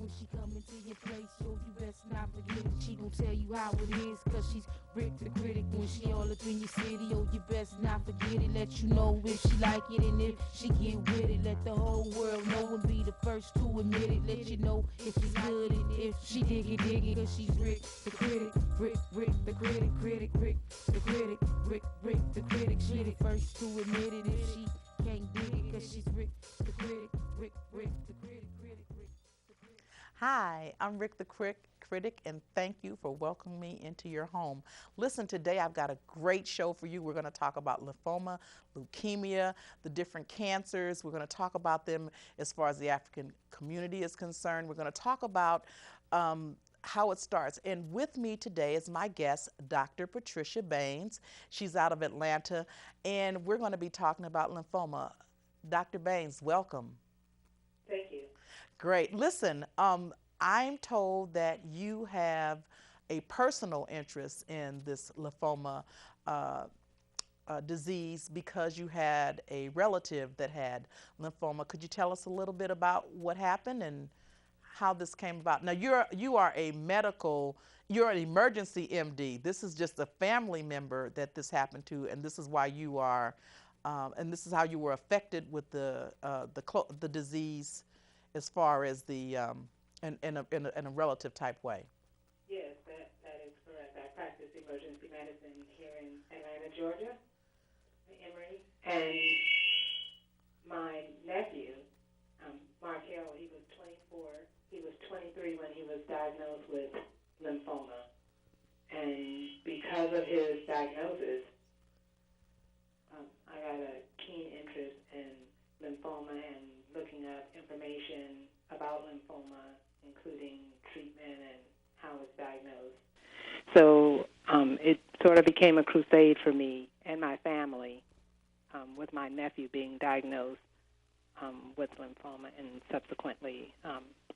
when she come into your place, so you best not forget it. She gon' tell you how it is, cause she's Rick the critic. When she all up in your city, oh, you best not forget it. Let you know if she like it, and if she get with it. Let the whole world know and be the first to admit it. Let you know if it's good and if she dig it, cause she's Rick the critic. Rick the critic, Rick the critic, Rick the critic. She the first to admit it if she can't dig it, cause she's Rick the critic, Rick the critic, Rick the critic. Hi, I'm Rick the Critic, and thank you for welcoming me into your home. Listen, today I've got a great show for you. We're going to talk about lymphoma, leukemia, the different cancers. We're going to talk about them as far as the African community is concerned. We're going to talk about how it starts. And with me today is my guest, Dr. Patricia Baines. She's out of Atlanta, and we're going to be talking about lymphoma. Dr. Baines, welcome. Thank you. Great. Listen, I'm told that you have a personal interest in this lymphoma disease because you had a relative that had lymphoma. Could you tell us a little bit about what happened and how this came about? Now, you are a medical, you're an emergency MD. This is just a family member that this happened to, and this is why you are, and this is how you were affected with the disease, as far as the in a relative type way. Yes, that is correct. I practice emergency medicine here in Atlanta, Georgia, Emory. And my nephew, Markel, he was 24. He was 23 when he was diagnosed with lymphoma. And because of his diagnosis, I got a keen interest in lymphoma and looking up information about lymphoma, including treatment and how it's diagnosed. So it sort of became a crusade for me and my family, with my nephew being diagnosed with lymphoma and subsequently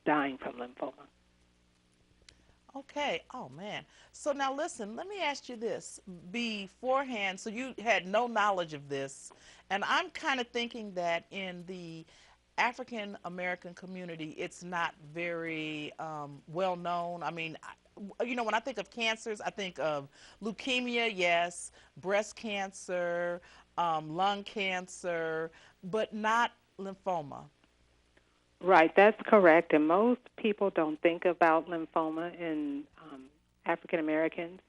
dying from lymphoma. Okay. Oh man. So now listen, let me ask you this beforehand. So you had no knowledge of this, and I'm kind of thinking that in the African American community, it's not very well known. I mean, when I think of cancers, I think of leukemia, yes, breast cancer, lung cancer, but not lymphoma. Right, that's correct. And most people don't think about lymphoma in African Americans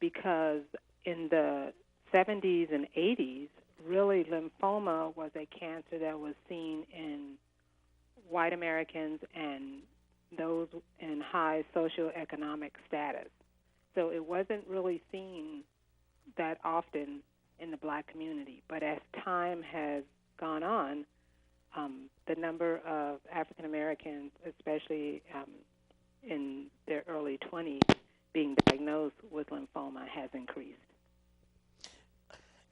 because in the 70s and 80s, really lymphoma was a cancer that was seen in white Americans and those in high socioeconomic status. So it wasn't really seen that often in the black community. But as time has gone on, the number of African Americans, especially in their early 20s, being diagnosed with lymphoma has increased.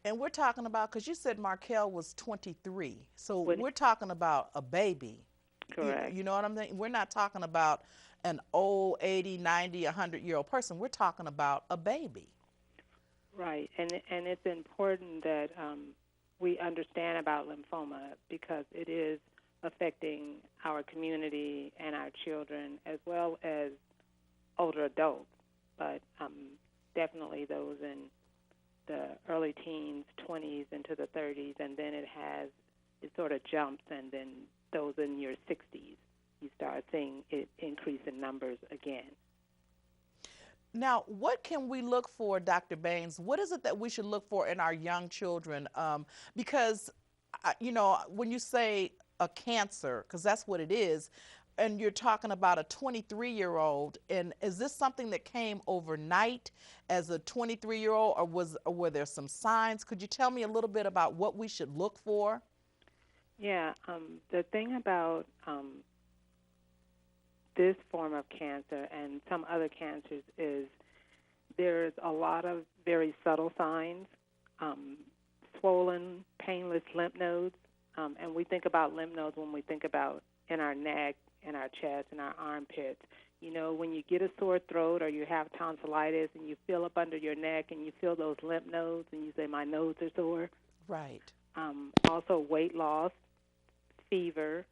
And we're talking about, because you said Markel was 23, so When, we're talking about a baby. correct. You know what I'm saying? We're not talking about an old 80, 90, 100-year-old person. We're talking about a baby. Right, and it's important that we understand about lymphoma because it is affecting our community and our children as well as older adults, but definitely those in the early teens, 20s into the 30s, and then it sort of jumps, and then those in your 60s, you start seeing it increase in numbers again. Now, what can we look for, Dr. Baines? What is it that we should look for in our young children? Because, when you say a cancer, because that's what it is, and you're talking about a 23-year-old, and is this something that came overnight as a 23-year-old, or were there some signs? Could you tell me a little bit about what we should look for? Yeah, the thing about this form of cancer and some other cancers is there's a lot of very subtle signs, swollen, painless lymph nodes, and we think about lymph nodes when we think about in our neck, in our chest, in our armpits. You know, when you get a sore throat or you have tonsillitis and you feel up under your neck and you feel those lymph nodes and you say, my nodes are sore. Right. Also weight loss, fever,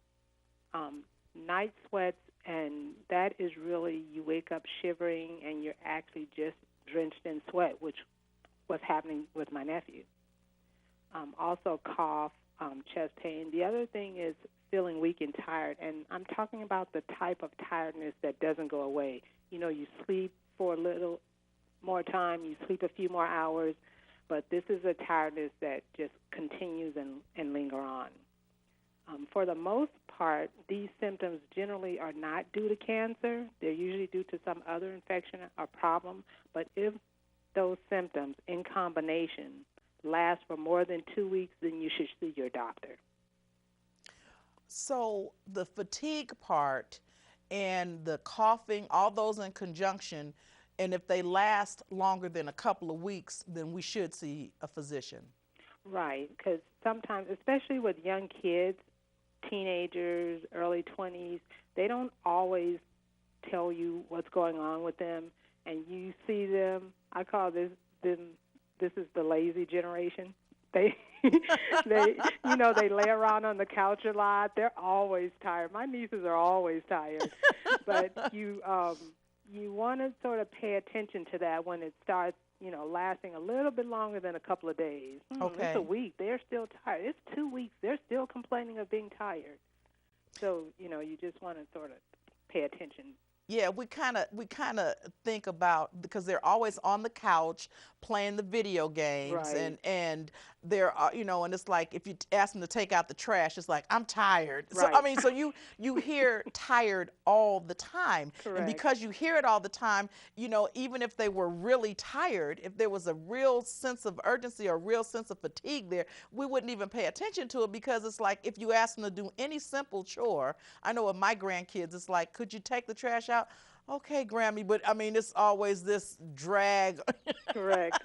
night sweats and that is really, you wake up shivering and you're actually just drenched in sweat, which was happening with my nephew. Also cough, chest pain. The other thing is feeling weak and tired, and I'm talking about the type of tiredness that doesn't go away. You know, you sleep for a little more time, you sleep a few more hours, but this is a tiredness that just continues and linger on. For the most part, these symptoms generally are not due to cancer. They're usually due to some other infection or problem, but if those symptoms in combination last for more than 2 weeks, then you should see your doctor. So the fatigue part and the coughing, all those in conjunction, and if they last longer than a couple of weeks, then we should see a physician. Right, because sometimes, especially with young kids, teenagers, early 20s, they don't always tell you what's going on with them, and you see them. I call this is the lazy generation. They they lay around on the couch a lot. They're always tired. My nieces are always tired, but you want to sort of pay attention to that when it starts, lasting a little bit longer than a couple of days. Okay. It's a week. They're still tired. It's 2 weeks. They're still complaining of being tired. So, you just want to sort of pay attention. Yeah, we kind of think about, because they're always on the couch playing the video games, Right. and they're and it's like if you ask them to take out the trash, it's like, I'm tired. Right. So I mean, so you hear tired all the time. Correct. And because you hear it all the time, even if they were really tired, if there was a real sense of urgency or a real sense of fatigue there, we wouldn't even pay attention to it, because it's like if you ask them to do any simple chore. I know with my grandkids, it's like, could you take the trash out? Okay, Grammy, but I mean, it's always this drag. Correct.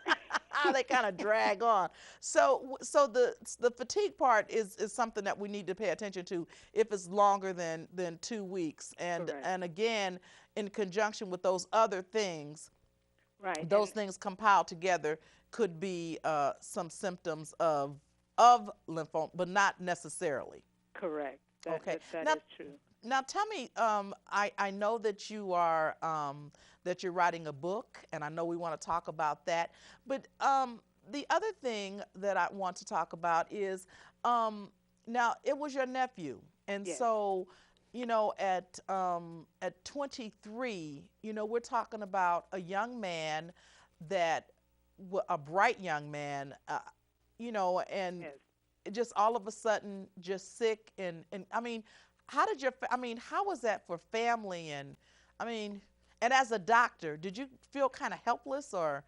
They kind of drag on. So the fatigue part is something that we need to pay attention to if it's longer than 2 weeks, and Correct. and again, in conjunction with those other things, Right. those things compiled together could be some symptoms of lymphoma, but not necessarily. Correct. Okay. That Now, is true. Now tell me, I know that you are that you're writing a book, and I know we want to talk about that. But the other thing that I want to talk about is, now it was your nephew, and Yes. so at 23, we're talking about a young man that a bright young man, and Yes. just all of a sudden just sick, and I mean. How was that for family? And I mean, and as a doctor, did you feel kind of helpless, or?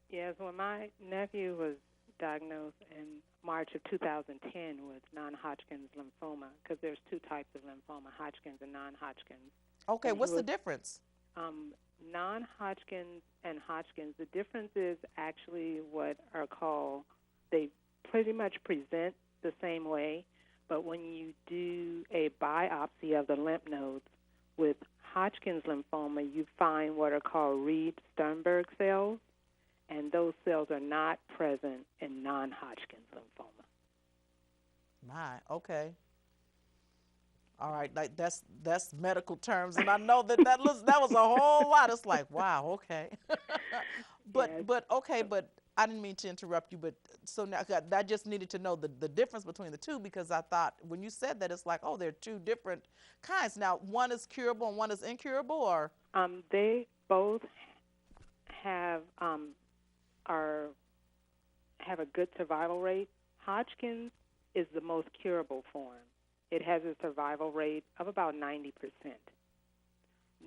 Yes, when my nephew was diagnosed in March of 2010 with non-Hodgkin's lymphoma, because there's 2 types of lymphoma, Hodgkin's and non-Hodgkin's. Okay, And what's the difference? Non-Hodgkin's and Hodgkin's, the difference is actually what are called, they pretty much present the same way, but when you do a biopsy of the lymph nodes with Hodgkin's lymphoma, you find what are called Reed-Sternberg cells, and those cells are not present in non-Hodgkin's lymphoma. My, okay. All right, like that's medical terms, and I know that was a whole lot. It's like, wow, okay. Yes. But okay, but I didn't mean to interrupt you, but so now I just needed to know the difference between the two, because I thought when you said that, it's like, oh, they're 2 different kinds. Now, one is curable and one is incurable, or? They both have have a good survival rate. Hodgkin's is the most curable form. It has a survival rate of about 90%.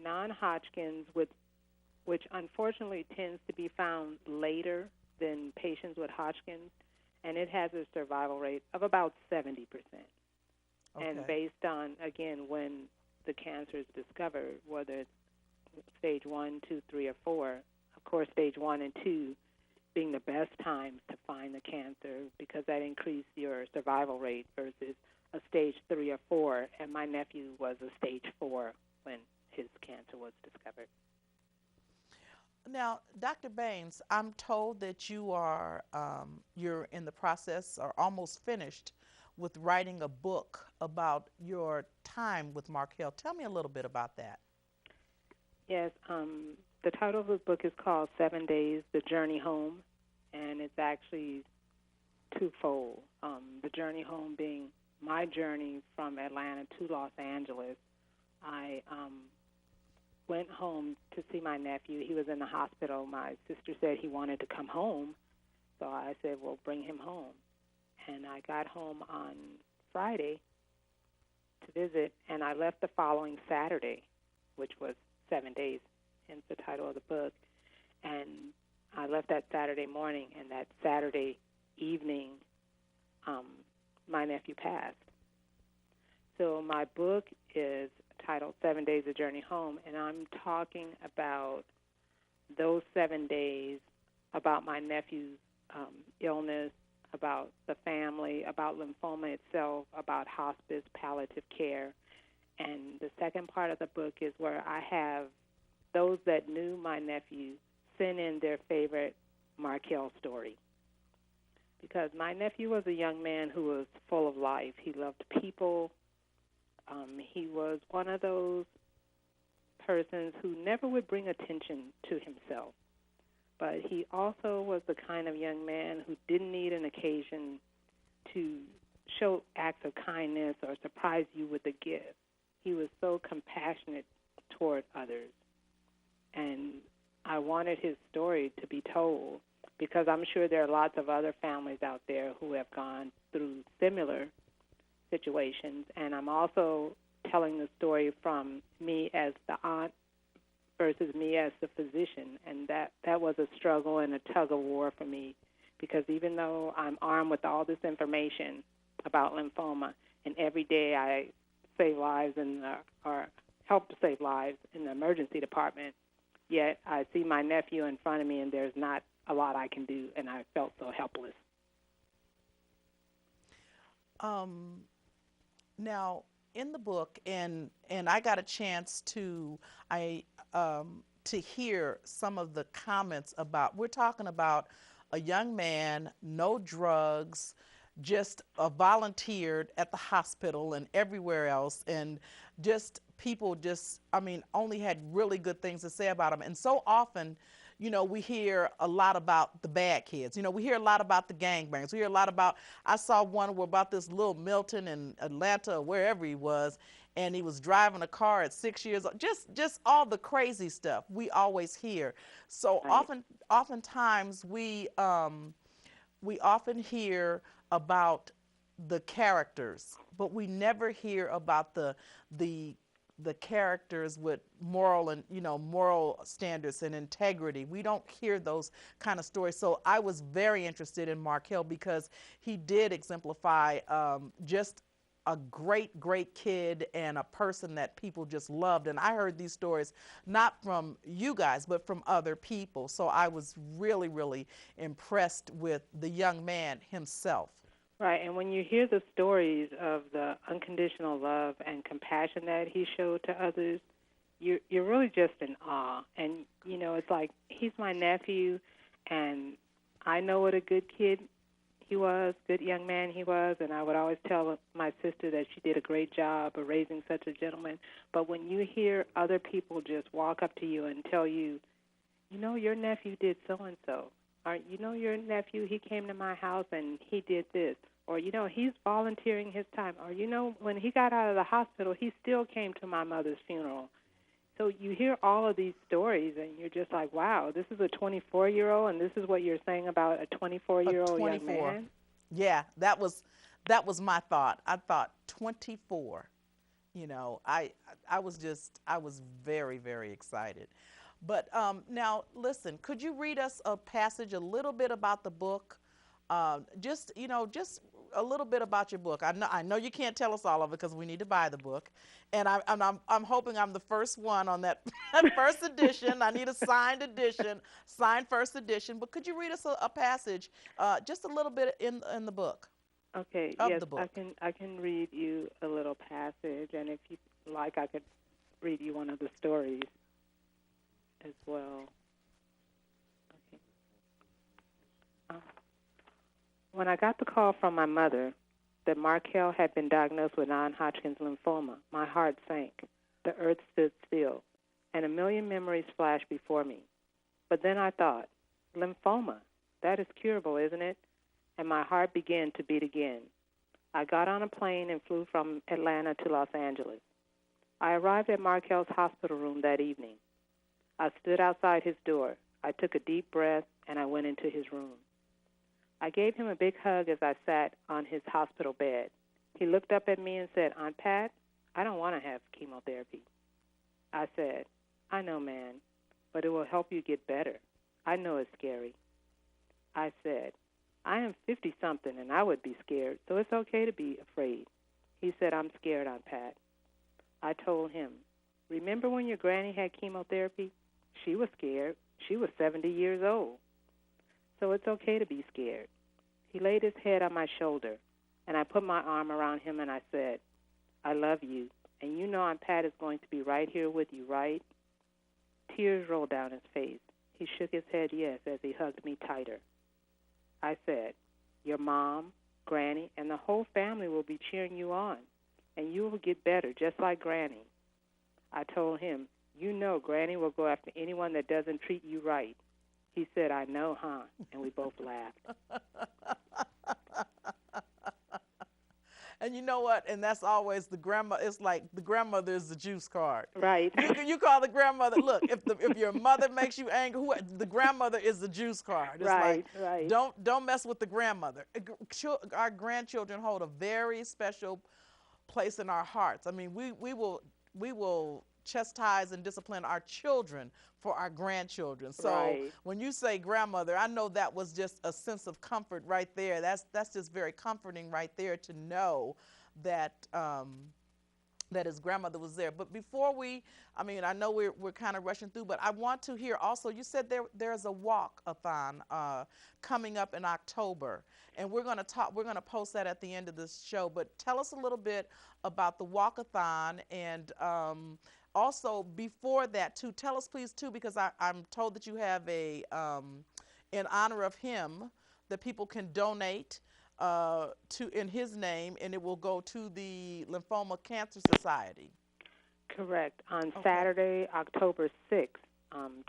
Non-Hodgkin's, which unfortunately tends to be found later than patients with Hodgkin's, and it has a survival rate of about 70%. Okay. And based on, again, when the cancer is discovered, whether it's stage 1, 2, 3, or 4, of course, stage 1 and 2 being the best times to find the cancer, because that increased your survival rate versus a stage 3 or 4, and my nephew was a stage 4 when his cancer was discovered. Now, Dr. Baines, I'm told that you're in the process or almost finished with writing a book about your time with Markel. Tell me a little bit about that. Yes, the title of the book is called 7 Days, The Journey Home, and it's actually twofold. The journey home being my journey from Atlanta to Los Angeles. I went home to see my nephew. He was in the hospital. My sister said he wanted to come home, so I said, well, bring him home. And I got home on Friday to visit, and I left the following Saturday, which was 7 days, hence the title of the book. And I left that Saturday morning, and that Saturday evening, my nephew passed. So my book is titled 7 Days, A Journey Home, and I'm talking about those 7 days, about my nephew's illness, about the family, about lymphoma itself, about hospice, palliative care. And the second part of the book is where I have those that knew my nephew send in their favorite Markel story. Because my nephew was a young man who was full of life. He loved people. He was one of those persons who never would bring attention to himself. But he also was the kind of young man who didn't need an occasion to show acts of kindness or surprise you with a gift. He was so compassionate toward others. And I wanted his story to be told because I'm sure there are lots of other families out there who have gone through similar situations. And I'm also telling the story from me as the aunt versus me as the physician. And that was a struggle and a tug of war for me because even though I'm armed with all this information about lymphoma, and every day I save lives or help to save lives in the emergency department, yet I see my nephew in front of me and there's not a lot I can do, and I felt so helpless. Now, in the book, and I got a chance to hear some of the comments about. We're talking about a young man, no drugs, just volunteered at the hospital and everywhere else, and just people only had really good things to say about him. And so often, we hear a lot about the bad kids. We hear a lot about the gangbangs. We hear a lot about, I saw one about this little Milton in Atlanta or wherever he was, and he was driving a car at 6 years old. Just all the crazy stuff we always hear. So Right. oftentimes we often hear about the characters, but we never hear about the characters with moral standards and integrity. We don't hear those kind of stories. So I was very interested in Markel because he did exemplify just a great kid and a person that people just loved. And I heard these stories not from you guys, but from other people. So I was really impressed with the young man himself. Right, and when you hear the stories of the unconditional love and compassion that he showed to others, you're really just in awe. And, it's like he's my nephew, and I know what a good kid he was, good young man he was, and I would always tell my sister that she did a great job of raising such a gentleman. But when you hear other people just walk up to you and tell you, your nephew did so-and-so, or, your nephew, he came to my house and he did this, or, he's volunteering his time, or, when he got out of the hospital, he still came to my mother's funeral. So you hear all of these stories, and you're just like, wow, this is a 24-year-old, and this is what you're saying about a 24-year-old young man? Yeah, that was my thought. I thought 24. I was very excited. But now, listen, could you read us a passage, a little bit about the book? Just a little bit about your book. I know you can't tell us all of it because we need to buy the book, and I'm hoping I'm the first one on that first edition. I need a signed edition, signed first edition. But could you read us a passage, just a little bit in the book? Okay. Of Yes, the book. I can read you a little passage, and if you like, I could read you one of the stories as well. Okay. When I got the call from my mother that Markel had been diagnosed with non-Hodgkin's lymphoma, my heart sank. The earth stood still, and a million before me. But then I thought, lymphoma, that is curable, isn't it? And my heart began to beat again. I got on a plane and flew from Atlanta to Los Angeles. I arrived at Markel's hospital room that evening. I stood outside his door. I took a deep breath, and I went into his room. I gave him a big hug as I sat on his hospital bed. He looked up at me and said, Aunt Pat, I don't want to have chemotherapy. I said, I know, man, but it will help you get better. I know it's scary. I said, I am 50-something, and I would be scared, so it's okay to be afraid. He said, I'm scared, Aunt Pat. I told him, remember when your granny had chemotherapy? She was scared. She was 70 years old. So it's okay to be scared. He laid his head on my shoulder, and I put my arm around him, and I said, I love you, and you know Aunt Pat is going to be right here with you, right? Tears rolled down his face. He shook his head yes as he hugged me tighter. I said, your mom, Granny, and the whole family will be cheering you on, and you will get better just like Granny. I told him, you know Granny will go after anyone that doesn't treat you right. He said, I know, huh? And we both laughed. And you know what? And that's always the grandma. It's like the grandmother is the juice card. Right. You call the grandmother. Look, if your mother makes you angry, the grandmother is the juice card. It's Right, like right. don't mess with the grandmother. Our grandchildren hold a very special place in our hearts. I mean, we will chastise and discipline our children for our grandchildren. So Right. when you say grandmother, I know that was just a sense of comfort right there. That's just very comforting right there to know that that his grandmother was there. But before I know we're kind of rushing through, but I want to hear also, you said there's a walk-a-thon coming up in October, and we're going to post that at the end of this show. But tell us a little bit about the walk-a-thon, and also before that too, tell us please too, because I'm told that you have in honor of him, that people can donate in his name, and it will go to the Lymphoma Cancer Society. Correct. On Okay. Saturday, October 6th,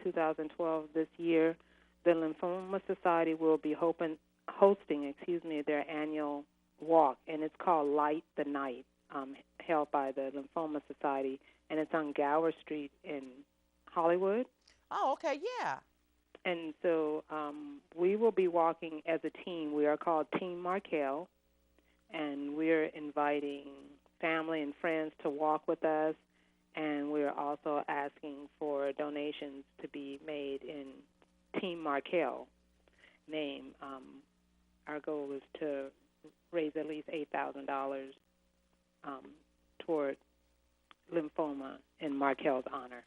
2012, this year, the Lymphoma Society will be hosting their annual walk, and it's called Light the Night, held by the Lymphoma Society, and it's on Gower Street in Hollywood. Oh, okay, yeah. And so we will be walking as a team. We are called Team Markel, and we're inviting family and friends to walk with us, and we're also asking for donations to be made in Team Markel name. Our goal is to raise at least $8,000 toward lymphoma in Markel's honor.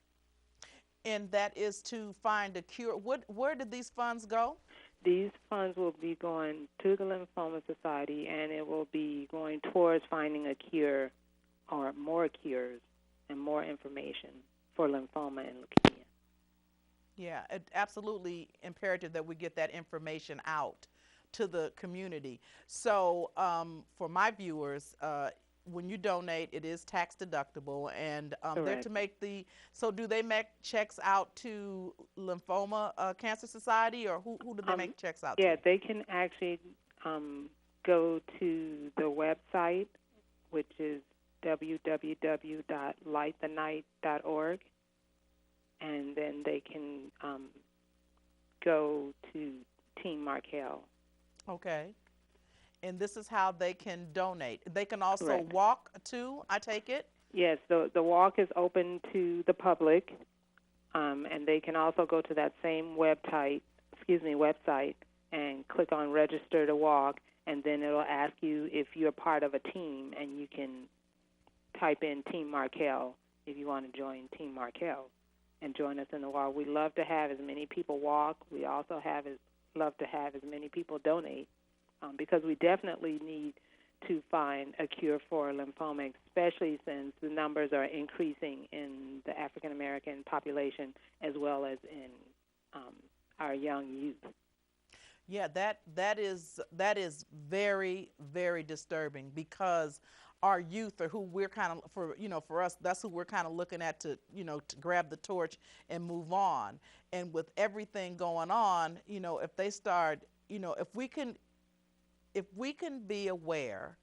And that is to find a cure. Where did these funds go? These funds will be going to the Lymphoma Society, and it will be going towards finding a cure or more cures and more information for lymphoma and leukemia. Yeah, absolutely imperative that we get that information out to the community. So for my viewers, when you donate, it is tax deductible, and they're to make so do they make checks out to Lymphoma Cancer Society, or who do they make checks out to? Yeah, they can actually go to the website, which is www.lightthenight.org, and then they can go to Team Markel. Okay. And this is how they can donate. They can also Correct. walk too, I take it? Yes, the walk is open to the public, and they can also go to that same website and click on Register to Walk, and then it'll ask you if you're part of a team, and you can type in Team Markel if you want to join Team Markel and join us in the walk. We love to have as many people walk. We also love to have as many people donate. Because we definitely need to find a cure for lymphoma, especially since the numbers are increasing in the African American population as well as in our young youth. Yeah, that is very, very disturbing, because our youth, or who we're kind of, for us, that's who we're kind of looking at to, to grab the torch and move on. And with everything going on, if they start, if we can be aware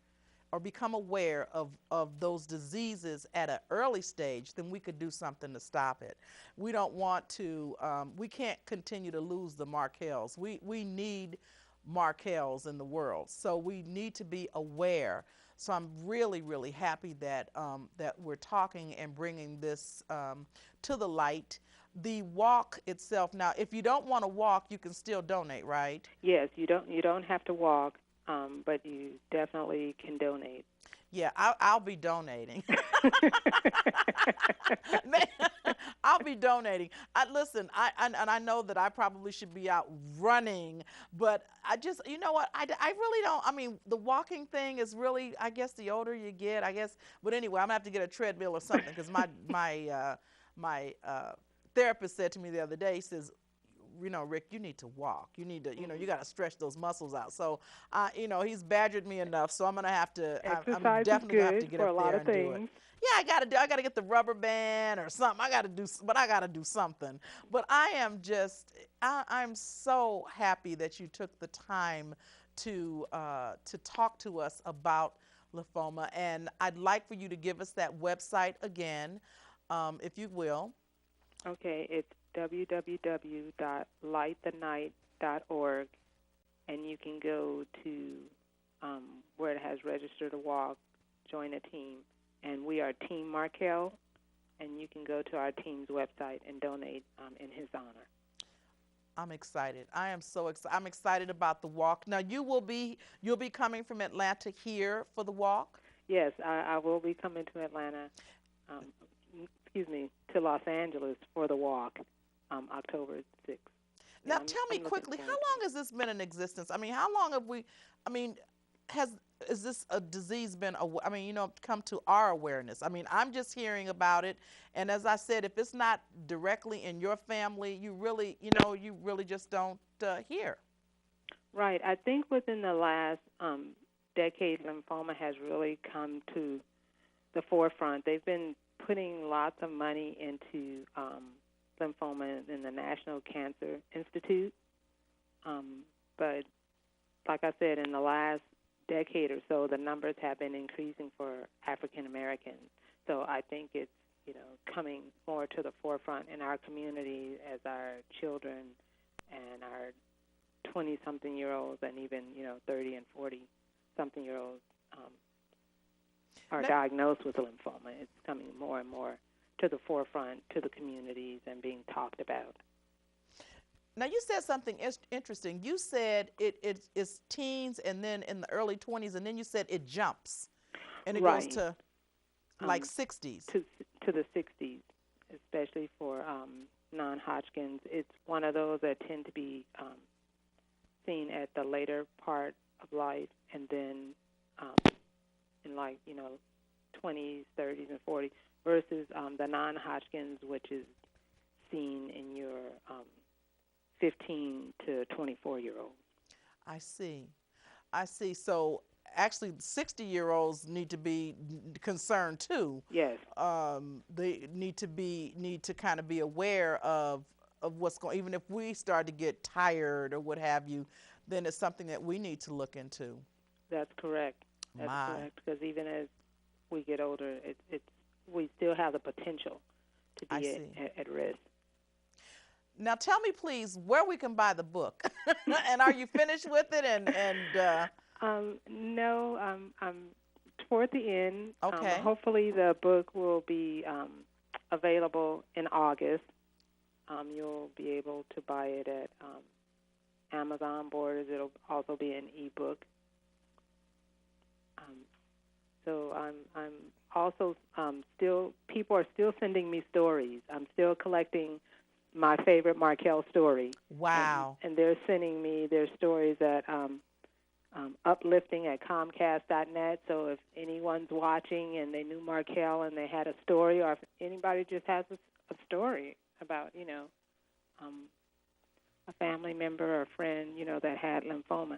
or become aware of those diseases at an early stage, then we could do something to stop it. We don't want to, we can't continue to lose the Markells. We need Markells in the world. So we need to be aware. So I'm really, really happy that, that we're talking and bringing this to the light. The walk itself, now, if you don't want to walk, you can still donate, right? Yes, you don't have to walk, but you definitely can donate. Yeah, I'll be donating. I'll be donating. Listen, and I know that I probably should be out running, but I just, you know what? I really don't. I mean, the walking thing is really, I guess, the older you get, I guess. But anyway, I'm gonna have to get a treadmill or something, because my therapist said to me the other day, he says, Rick, you need to walk. You need to, you got to stretch those muscles out. So, he's badgered me enough. So I'm gonna have to. I'm Exercise definitely is gonna have to good get for up a lot there of and do it. things. Yeah, I gotta get the rubber band or something. I gotta do something. But I'm so happy that you took the time to talk to us about lymphoma, and I'd like for you to give us that website again, if you will. Okay, it's www.lightthenight.org, and you can go to where it has register to walk, join a team, and we are Team Markel, and you can go to our team's website and donate in his honor. I'm excited. I am so excited. I'm excited about the walk. Now you'll be coming from Atlanta here for the walk? Yes, I will be coming to Atlanta. To Los Angeles for the walk, October 6th. Now, tell me quickly, how long has this been in existence? I mean, how long have is this a disease been, come to our awareness? I mean, I'm just hearing about it, and as I said, if it's not directly in your family, you really just don't hear. Right. I think within the last decade, lymphoma has really come to the forefront. They've been putting lots of money into lymphoma in the National Cancer Institute. But like I said, in the last decade or so, the numbers have been increasing for African Americans. So I think it's, coming more to the forefront in our community as our children and our 20-something-year-olds and even, 30 and 40-something-year-olds are diagnosed with lymphoma. It's coming more and more to the forefront, to the communities, and being talked about. Now, you said something interesting. You said it's teens and then in the early 20s, and then you said it jumps, and it goes to like 60s. To the 60s, especially for non-Hodgkin's. It's one of those that tend to be seen at the later part of life, and then in 20s, 30s, and 40s, versus the non-Hodgkin's, which is seen in your 15 to 24-year-olds. I see. So actually, 60-year-olds need to be concerned too. Yes. They need to kind of be aware of what's going. Even if we start to get tired or what have you, then it's something that we need to look into. That's correct. That's correct. Because even as we get older, we still have the potential to be at risk. Now, tell me, please, where we can buy the book, and are you finished with it? No, I'm toward the end. Okay. Hopefully, the book will be available in August. You'll be able to buy it at Amazon Borders. It'll also be an ebook. So I'm also people are still sending me stories. I'm still collecting my favorite Markel story. Wow. And they're sending me their stories at uplifting@comcast.net. So if anyone's watching and they knew Markel and they had a story, or if anybody just has a story about, a family member or a friend, that had lymphoma,